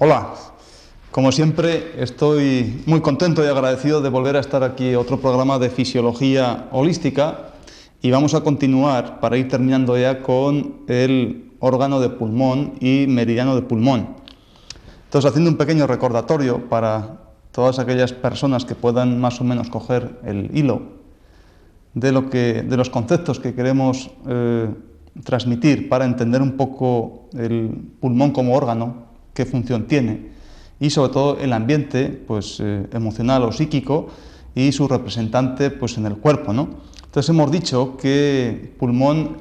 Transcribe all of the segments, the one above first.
Hola, como siempre estoy muy contento y agradecido de volver a estar aquí otro programa de fisiología holística y vamos a continuar para ir terminando ya con el órgano de pulmón y meridiano de pulmón. Entonces, haciendo un pequeño recordatorio para todas aquellas personas que puedan más o menos coger el hilo de los conceptos que queremos transmitir para entender un poco el pulmón como órgano, qué función tiene y sobre todo el ambiente emocional o psíquico y su representante en el cuerpo, ¿no? Entonces hemos dicho que pulmón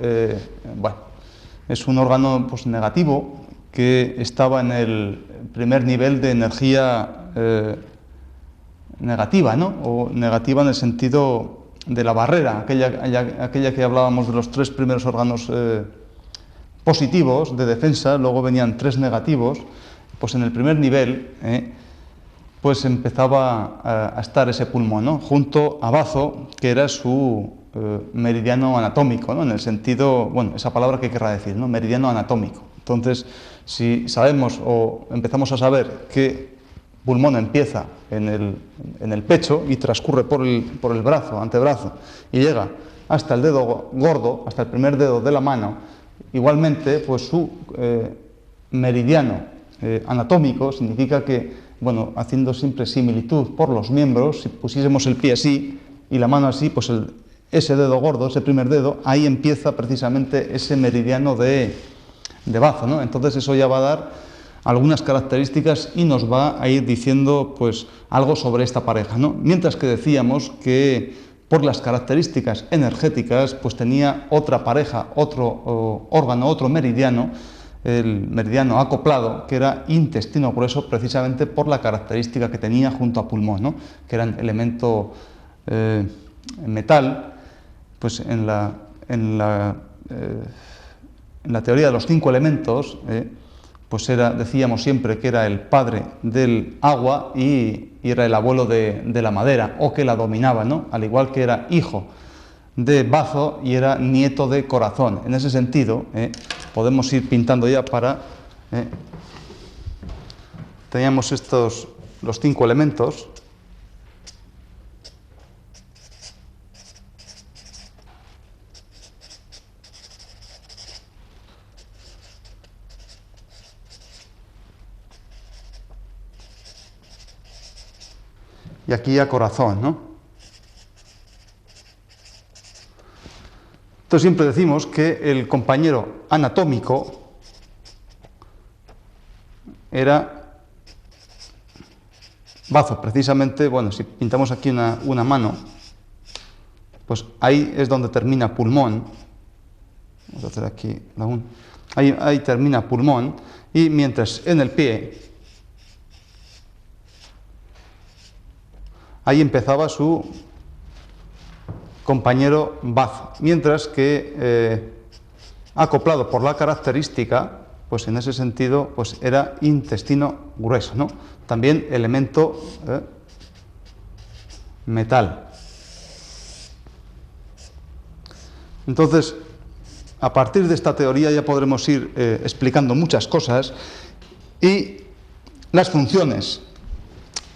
es un órgano negativo que estaba en el primer nivel de energía negativa, ¿no? O negativa en el sentido de la barrera, aquella que hablábamos de los tres primeros órganos positivos de defensa, luego venían tres negativos. Pues en el primer nivel empezaba a estar ese pulmón, ¿no? Junto a bazo, que era su meridiano anatómico, ¿no? En el sentido, bueno, esa palabra que querrá decir, ¿no? Meridiano anatómico. Entonces, si sabemos o empezamos a saber que pulmón empieza en el pecho y transcurre por el brazo, antebrazo, y llega hasta el dedo gordo, hasta el primer dedo de la mano, igualmente, pues su meridiano anatómico significa que, bueno, haciendo siempre similitud por los miembros, si pusiésemos el pie así y la mano así, pues ese dedo gordo, ese primer dedo, ahí empieza precisamente ese meridiano de bazo, ¿no? Entonces eso ya va a dar algunas características y nos va a ir diciendo pues algo sobre esta pareja, ¿no? Mientras que decíamos que por las características energéticas pues tenía otra pareja, otro órgano, otro meridiano, el meridiano acoplado, que era intestino grueso, precisamente por la característica que tenía junto a pulmón, ¿no? Que eran elemento metal. Pues en la teoría de los 5 elementos, decíamos siempre que era el padre del agua y era el abuelo de la madera, o que la dominaba, ¿no? Al igual que era hijo de bazo y era nieto de corazón. En ese sentido, podemos ir pintando ya para... teníamos los 5 elementos. Y aquí ya corazón, ¿no? Entonces siempre decimos que el compañero anatómico era bazo, precisamente. Bueno, si pintamos aquí una mano, pues ahí es donde termina pulmón. Vamos a hacer aquí ahí termina pulmón, y mientras en el pie ahí empezaba su compañero bazo, mientras que acoplado por la característica, pues en ese sentido pues era intestino grueso, ¿no? También elemento metal. Entonces, a partir de esta teoría ya podremos ir explicando muchas cosas y las funciones.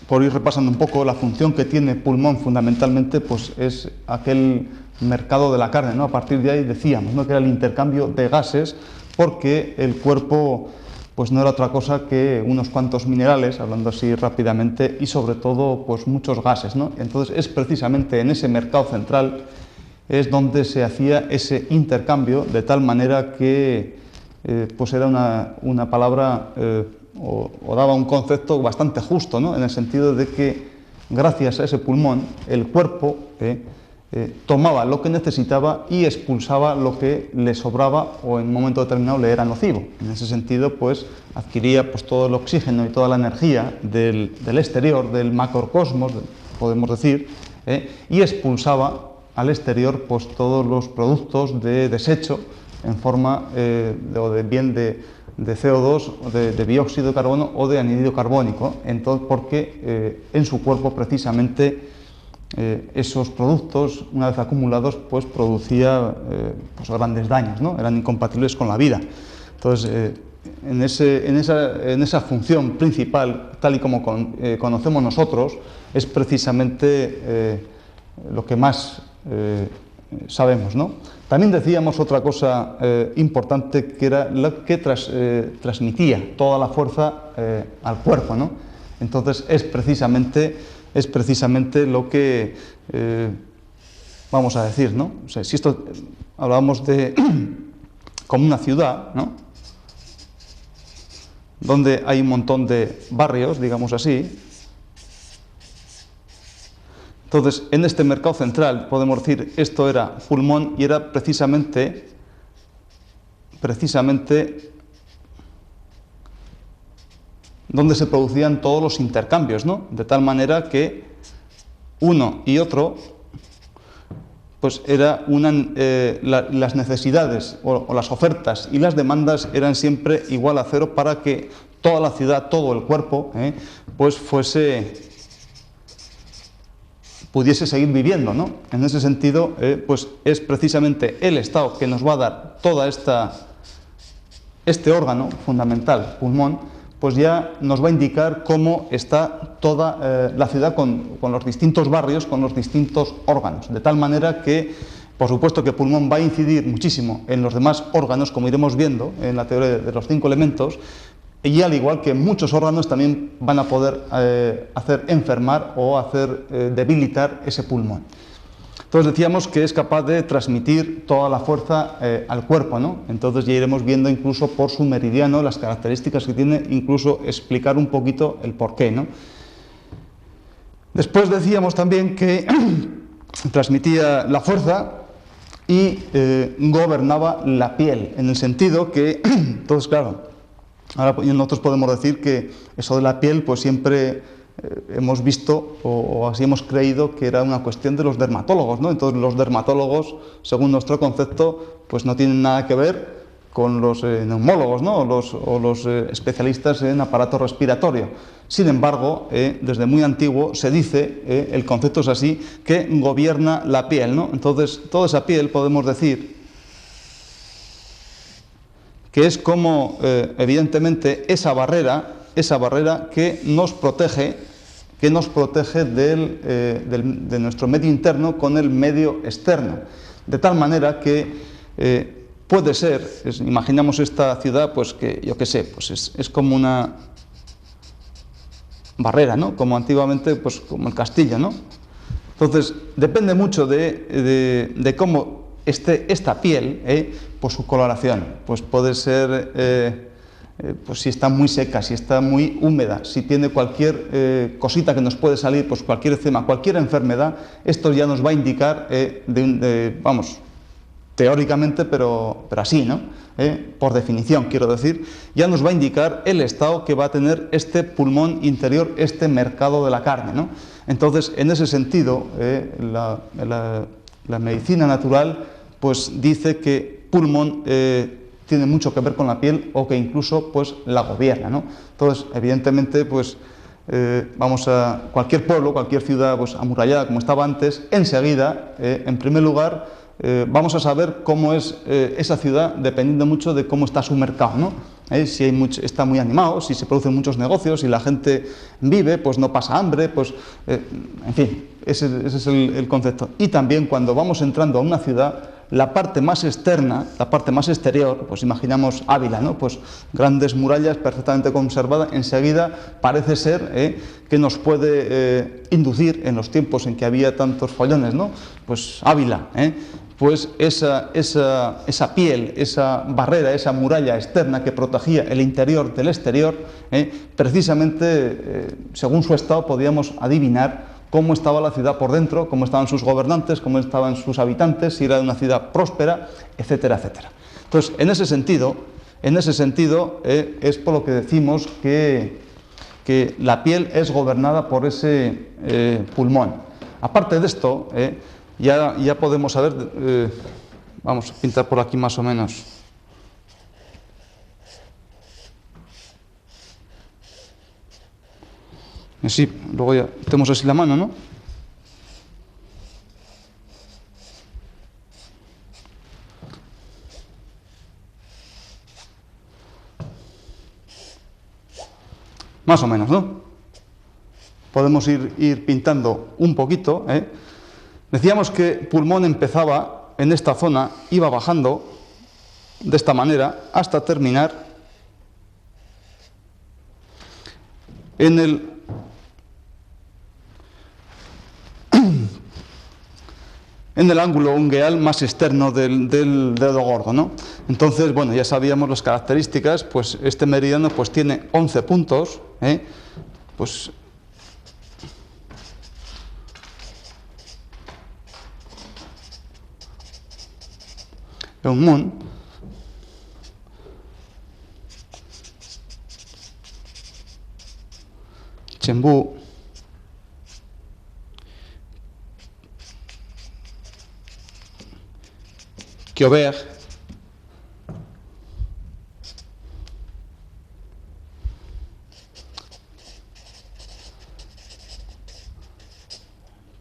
Por ir repasando un poco, la función que tiene pulmón fundamentalmente pues es aquel mercado de la carne, ¿no? A partir de ahí decíamos, ¿no?, que era el intercambio de gases, porque el cuerpo pues no era otra cosa que unos cuantos minerales, hablando así rápidamente, y sobre todo pues muchos gases, ¿no? Entonces es precisamente en ese mercado central es donde se hacía ese intercambio, de tal manera que pues era una palabra o daba un concepto bastante justo, ¿no?, en el sentido de que gracias a ese pulmón el cuerpo tomaba lo que necesitaba y expulsaba lo que le sobraba o en un momento determinado le era nocivo. En ese sentido pues adquiría pues todo el oxígeno y toda la energía del exterior, del macrocosmos, podemos decir, y expulsaba al exterior pues todos los productos de desecho en forma de CO2, de dióxido de carbono o de anhídrido carbónico, entonces, porque en su cuerpo precisamente esos productos, una vez acumulados, producía grandes daños, ¿no? Eran incompatibles con la vida. Entonces, en esa función principal, tal y como conocemos nosotros, es precisamente lo que más sabemos, ¿no? También decíamos otra cosa importante, que era lo que transmitía toda la fuerza al cuerpo, ¿no? Entonces es precisamente lo que vamos a decir, ¿no? O sea, si esto hablábamos de como una ciudad, ¿no?, donde hay un montón de barrios, digamos así. Entonces, en este mercado central, podemos decir, esto era pulmón y era precisamente donde se producían todos los intercambios, ¿no? De tal manera que uno y otro, pues era las necesidades o las ofertas y las demandas eran siempre igual a cero, para que toda la ciudad, todo el cuerpo, pues pudiese seguir viviendo, ¿no? En ese sentido, pues es precisamente el Estado que nos va a dar toda este órgano fundamental, pulmón, pues ya nos va a indicar cómo está toda la ciudad con los distintos barrios, con los distintos órganos, de tal manera que, por supuesto, que pulmón va a incidir muchísimo en los demás órganos, como iremos viendo en la teoría de los 5 elementos, y al igual que muchos órganos también van a poder hacer enfermar o hacer debilitar ese pulmón. Entonces decíamos que es capaz de transmitir toda la fuerza al cuerpo, ¿no? Entonces ya iremos viendo incluso por su meridiano las características que tiene, incluso explicar un poquito el porqué, ¿no? Después decíamos también que transmitía la fuerza y gobernaba la piel, en el sentido que, entonces claro, ahora nosotros podemos decir que eso de la piel, pues siempre hemos visto o así hemos creído que era una cuestión de los dermatólogos, ¿no? Entonces los dermatólogos, según nuestro concepto, pues no tienen nada que ver con los neumólogos, ¿no? o los especialistas en aparato respiratorio. Sin embargo, desde muy antiguo se dice, el concepto es así, que gobierna la piel, ¿no? Entonces toda esa piel podemos decir que es como, evidentemente, esa barrera que nos protege de nuestro medio interno con el medio externo. De tal manera que puede ser, imaginamos esta ciudad, pues que, yo qué sé, pues es como una barrera, ¿no? Como antiguamente, pues como el castillo, ¿no? Entonces, depende mucho de cómo esté esta piel, por su coloración. Pues puede ser, pues si está muy seca, si está muy húmeda, si tiene cualquier cosita que nos puede salir, pues cualquier eczema, cualquier enfermedad, esto ya nos va a indicar, vamos, teóricamente, pero así, ¿no? Por definición, quiero decir, ya nos va a indicar el estado que va a tener este pulmón interior, este mercado de la carne, ¿no? Entonces, en ese sentido, la medicina natural, pues dice que pulmón tiene mucho que ver con la piel, o que incluso pues la gobierna, ¿no? Entonces, evidentemente, pues vamos a cualquier pueblo, cualquier ciudad pues amurallada como estaba antes, enseguida, en primer lugar, vamos a saber cómo es esa ciudad, dependiendo mucho de cómo está su mercado, ¿no? Si está muy animado, si se producen muchos negocios, si la gente vive, pues no pasa hambre, pues en fin, ese es el concepto. Y también cuando vamos entrando a una ciudad, la parte más externa, la parte más exterior, pues imaginamos Ávila, ¿no? Pues grandes murallas perfectamente conservadas, enseguida parece ser que nos puede inducir, en los tiempos en que había tantos follones, ¿no? Pues Ávila, pues esa piel, esa barrera, esa muralla externa que protegía el interior del exterior, precisamente, según su estado, podíamos adivinar cómo estaba la ciudad por dentro, cómo estaban sus gobernantes, cómo estaban sus habitantes, si era una ciudad próspera, etcétera, etcétera. Entonces, en ese sentido, es por lo que decimos que la piel es gobernada por ese pulmón. Aparte de esto, ya podemos saber, vamos a pintar por aquí más o menos. Así, luego ya tenemos así la mano, ¿no? Más o menos, ¿no? Podemos ir pintando un poquito, ¿eh? Decíamos que pulmón empezaba en esta zona, iba bajando de esta manera hasta terminar en el ángulo ungueal más externo del dedo gordo, ¿no? Entonces, bueno, ya sabíamos las características, pues este meridiano pues tiene 11 puntos, ¿eh? Pues Eunmun, Chembu, Kyober,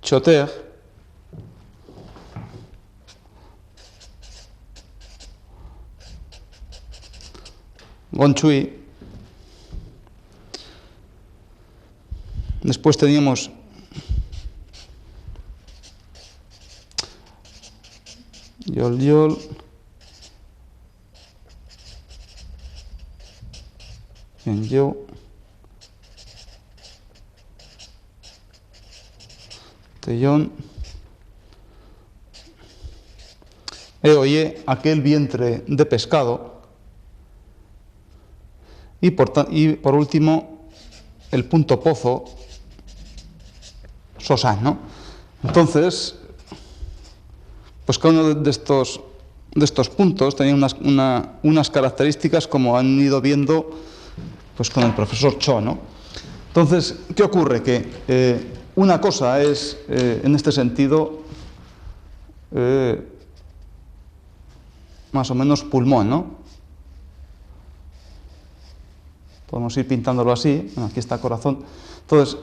Choter, Gonchui. Después teníamos Yol, Yenyo, Tellón, Oye, aquel vientre de pescado. Y por último, el punto pozo, Sosan, ¿no? Entonces, pues cada uno de estos puntos tenía unas características, como han ido viendo pues con el profesor Cho, ¿no? Entonces, ¿qué ocurre? Que una cosa es, en este sentido, más o menos pulmón, ¿no? Podemos ir pintándolo así. Bueno, aquí está corazón. Entonces,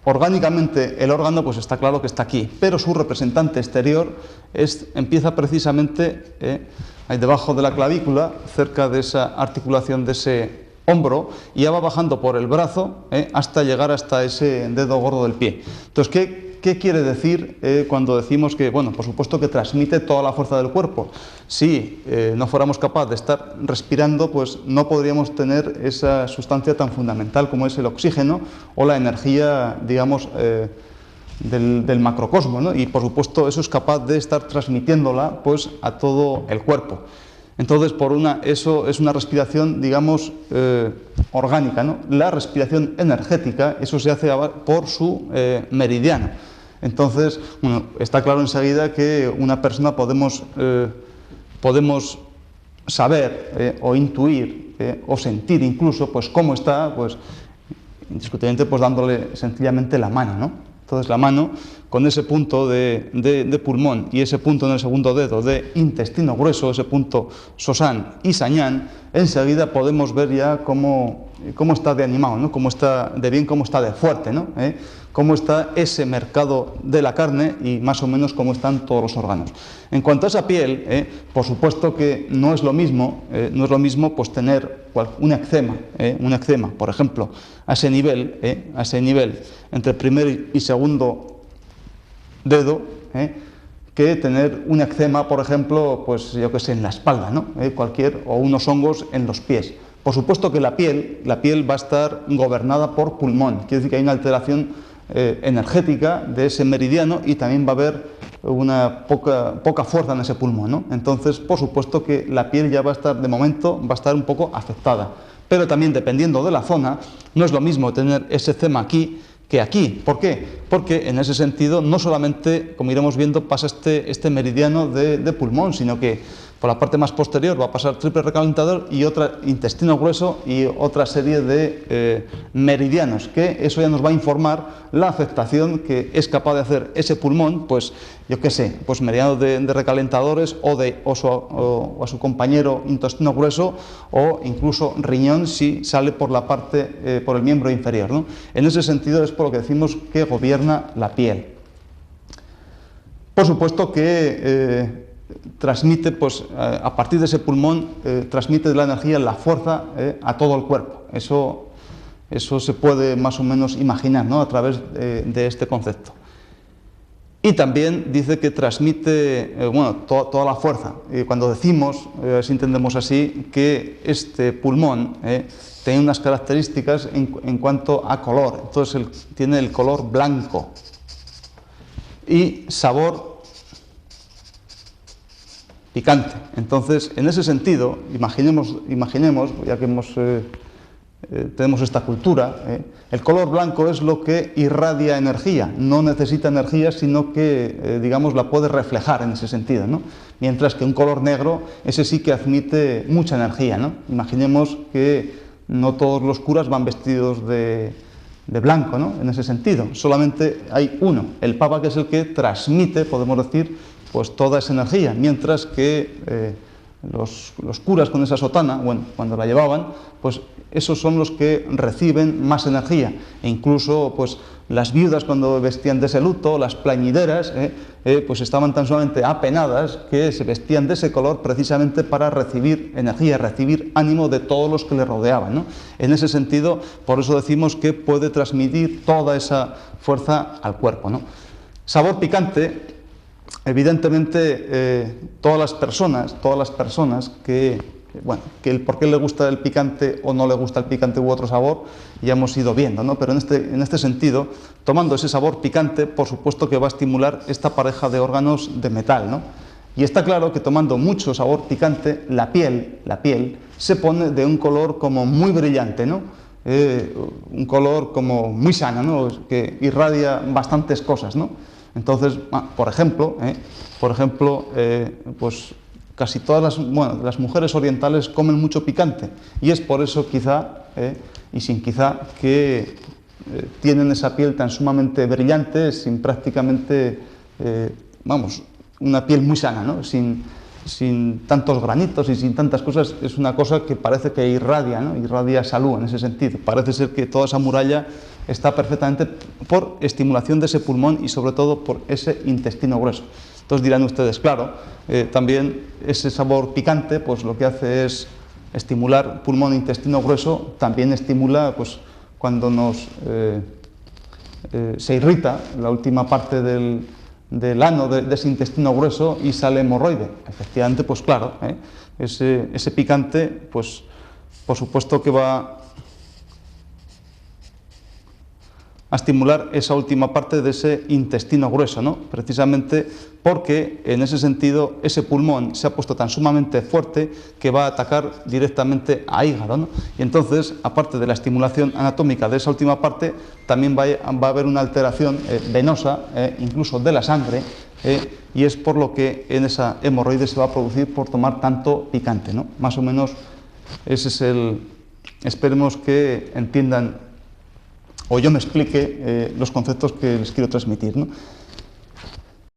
orgánicamente el órgano pues está claro que está aquí, pero su representante exterior empieza precisamente ahí debajo de la clavícula, cerca de esa articulación de ese hombro, y ya va bajando por el brazo hasta llegar hasta ese dedo gordo del pie. Entonces, ¿qué quiere decir cuando decimos que, bueno, por supuesto que transmite toda la fuerza del cuerpo? Si no fuéramos capaces de estar respirando, pues no podríamos tener esa sustancia tan fundamental como es el oxígeno o la energía, digamos, del macrocosmo, ¿no? Y por supuesto eso es capaz de estar transmitiéndola pues a todo el cuerpo. Entonces, eso es una respiración, digamos, orgánica, ¿no? La respiración energética, eso se hace por su meridiano. Entonces, bueno, está claro enseguida que una persona podemos saber o intuir o sentir incluso pues cómo está, pues indiscutiblemente pues dándole sencillamente la mano, ¿no? Entonces la mano con ese punto de pulmón y ese punto en el segundo dedo de intestino grueso, ese punto Sosan y Sañán, enseguida podemos ver ya cómo está de animado, ¿no? Cómo está de bien, cómo está de fuerte, ¿no? Cómo está ese mercado de la carne y más o menos cómo están todos los órganos. En cuanto a esa piel, por supuesto que no es lo mismo pues tener un eczema, por ejemplo, a ese nivel, entre el primer y segundo dedo, que tener un eczema, por ejemplo, pues yo que sé, en la espalda, ¿no? O unos hongos en los pies. Por supuesto que la piel va a estar gobernada por pulmón, quiere decir que hay una alteración energética de ese meridiano y también va a haber una poca fuerza en ese pulmón, ¿no? Entonces, por supuesto que la piel ya va a estar, de momento, va a estar un poco afectada. Pero también, dependiendo de la zona, no es lo mismo tener ese eczema aquí que aquí. ¿Por qué? Porque en ese sentido no solamente, como iremos viendo, pasa este meridiano de pulmón, sino que por la parte más posterior va a pasar triple recalentador y otra intestino grueso y otra serie de meridianos, que eso ya nos va a informar la afectación que es capaz de hacer ese pulmón, pues yo qué sé, pues meridiano de recalentadores o a su compañero intestino grueso o incluso riñón si sale por la parte, por el miembro inferior, ¿no? En ese sentido es por lo que decimos que gobierna la piel. Por supuesto que transmite, pues a partir de ese pulmón, transmite la energía, la fuerza a todo el cuerpo. Eso Eso se puede más o menos imaginar, ¿no?, a través de este concepto. Y también dice que transmite toda la fuerza. Cuando decimos, si entendemos así, que este pulmón tiene unas características en cuanto a color. Entonces tiene el color blanco y sabor picante. Entonces, en ese sentido, imaginemos ya que tenemos esta cultura, el color blanco es lo que irradia energía, no necesita energía, sino que, digamos, la puede reflejar en ese sentido, ¿no? Mientras que un color negro, ese sí que admite mucha energía, ¿no? Imaginemos que no todos los curas van vestidos de blanco, ¿no?, en ese sentido. Solamente hay uno, el Papa, que es el que transmite, podemos decir, pues toda esa energía, mientras que los curas con esa sotana, bueno, cuando la llevaban, pues esos son los que reciben más energía. E incluso, pues, las viudas, cuando vestían de ese luto, las plañideras, pues estaban tan sumamente apenadas que se vestían de ese color precisamente para recibir energía, recibir ánimo de todos los que le rodeaban, ¿no? En ese sentido, por eso decimos que puede transmitir toda esa fuerza al cuerpo, ¿no? Sabor picante. Evidentemente, todas las personas que por qué le gusta el picante o no le gusta el picante u otro sabor, ya hemos ido viendo, ¿no? Pero en este sentido, tomando ese sabor picante, por supuesto que va a estimular esta pareja de órganos de metal, ¿no? Y está claro que tomando mucho sabor picante, la piel se pone de un color como muy brillante, ¿no? Un color como muy sano, ¿no?, que irradia bastantes cosas, ¿no? Entonces, por ejemplo, pues casi todas las mujeres orientales comen mucho picante, y es por eso quizá, y sin quizá, que tienen esa piel tan sumamente brillante, sin prácticamente, una piel muy sana, ¿no?, sin tantos granitos y sin tantas cosas. Es una cosa que parece que irradia, ¿no?, irradia salud en ese sentido. Parece ser que toda esa muralla está perfectamente por estimulación de ese pulmón y sobre todo por ese intestino grueso. Entonces dirán ustedes, claro, también ese sabor picante, pues lo que hace es estimular pulmón e intestino grueso, también estimula, pues, cuando se irrita la última parte del ano de ese intestino grueso y sale hemorroide. Efectivamente, pues claro, ese picante, pues por supuesto que va a estimular esa última parte de ese intestino grueso, ¿no?, precisamente porque en ese sentido ese pulmón se ha puesto tan sumamente fuerte que va a atacar directamente a hígado, ¿no? Y entonces, aparte de la estimulación anatómica de esa última parte, también va a haber una alteración venosa, incluso de la sangre, y es por lo que en esa hemorroide se va a producir por tomar tanto picante, ¿no? Más o menos ese es esperemos que entiendan o yo me explique los conceptos que les quiero transmitir, ¿no?